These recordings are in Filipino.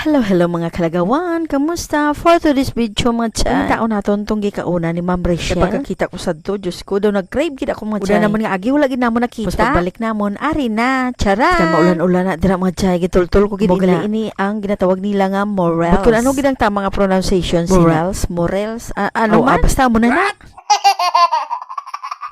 Hello mga kalagawan, kamusta? For today's video mga chay, ang tao naton tong gikauna ni Ma'am Rachel. Pagkakita ko sa to, Diyos ko, daw nag-crave gid ako mga chay. Uda naman nga agi, wala gid namon nakita. Tapos pagbalik namon, ari na, chara. Kan maulan-ulan na dira mga chay, gitultul ko gid ina. Ini ang ginatawag nila nga morels. Kung ano gid ang tamang nga pronunciation, morels, ano man? Basta mo na.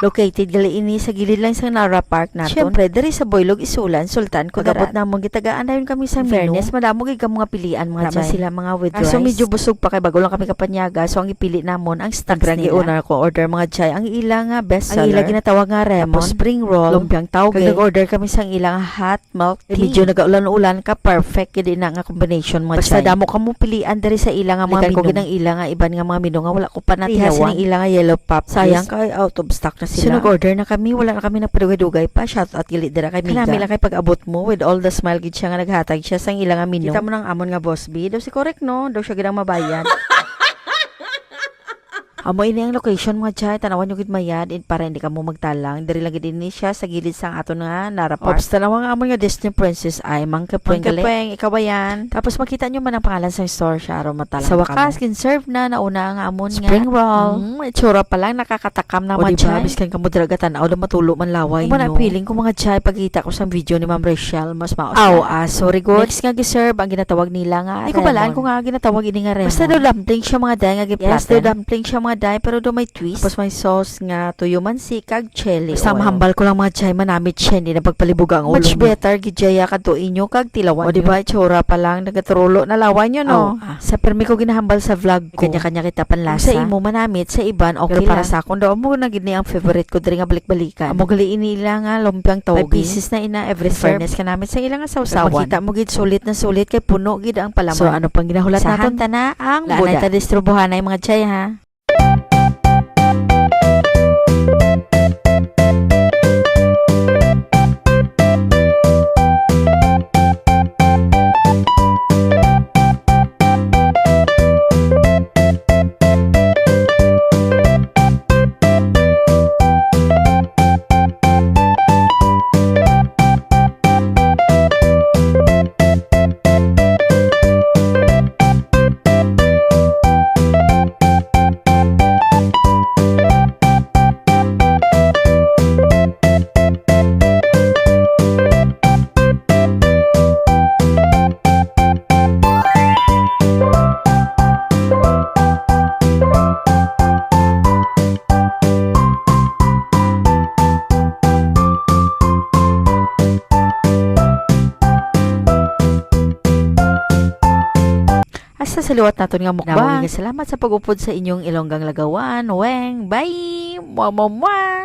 Located gali ini sa gilid lang sa Nara Park naton. Siyempre, diri sa Boylog, Isulan, Sultan, Kudarat. Na mong gitagaan dayon kami sa menu. Fairness, madamo gid mga pilian mga chay. Sila mga with rice. So medyo busog pa kay bago lang kami kapanyaga. So ang ipili namon ang stocks nila. Una ko order mga chay. Ang ilang nga best seller. Ang ilang ginatawag nga remon, spring roll, lumpiang tauge. Nag-order kami sa ilang hot milk tea. Medyo nagaulan-ulan ka, perfect gid na nga combination mga chay. Basta damo ka mo pilian diri sa ilang nga mga menu. Ko ginang ilang nga iban nga mga menu nga wala ko pa natiyawan. Ang ilang nga yellow pop. Sayang kay out of stock na sila. So nag-order na kami, wala na kami nagpadugay-dugay pa. Shout out gilid dira kay Mika. Kanami lang kay pag-abot mo with all the smile gid siya nga naghatag siya sang ilang nga menu. Kita mo nang amon nga boss B, daw si correct no, daw siya gid ang mabayad. Amo ini ang location mga chay, tanawan nyo gid mayad para hindi ka mo magtalang. Diri lang gid ini siya sa gilid sang aton nga Nara Park. Ops, tanawan nga amon nga Disney Princess ay Monkey Peng, ikaw yan. Tapos makita nyo man ang pangalan sa store siya aron matalang. Sa wakas kin-serve na nauna ang amon nga spring roll. Itsura pa lang nakakatakam na mga chay. Biskan ka mo dragatan aw matulo man laway no. Mo na feeling ko mga chay pagkita ko sa video ni Ma'am Rachel mas maos. Sorry good. Next nga gi-serve ang ginatawag nila nga. Ay ko balaan ko nga ginatawag ini nga remon. Basta do dumpling siya mga day nga gi-platter. Yes, do dumpling siya mga day pero do may twist. Tapos may sauce nga tuyo mansi kag chili. Basta mahambal ko lang mga chay manamit siya hindi na pagpalibuga ang ulo. Much better gidjaya kadto inyo kag tilawan. O di ba itsura pa lang nagaturulo na lawan nyo no. Sa permi ko ginahambal sa vlog ko. Kanya-kanya kita panlasa. Sa imo manamit sa iban okay pero para sa akon daw mo na gid ni ang favorite ko diri nga balik-balikan. Amo gali inila nga lumpiang tawgi. May pieces na ina every fairness ka namit sa ilang nga sawsawan. Makita mo gid sulit na sulit kay puno gid ang palaman. So ano pang ginahulat naton tana ang buda. Ta distribuhan ay mga chay ha. Asa sa liwat naton nga mukbang. Salamat sa pag-upod sa inyong Ilonggang Lagawan. Weng, bye! Mwah!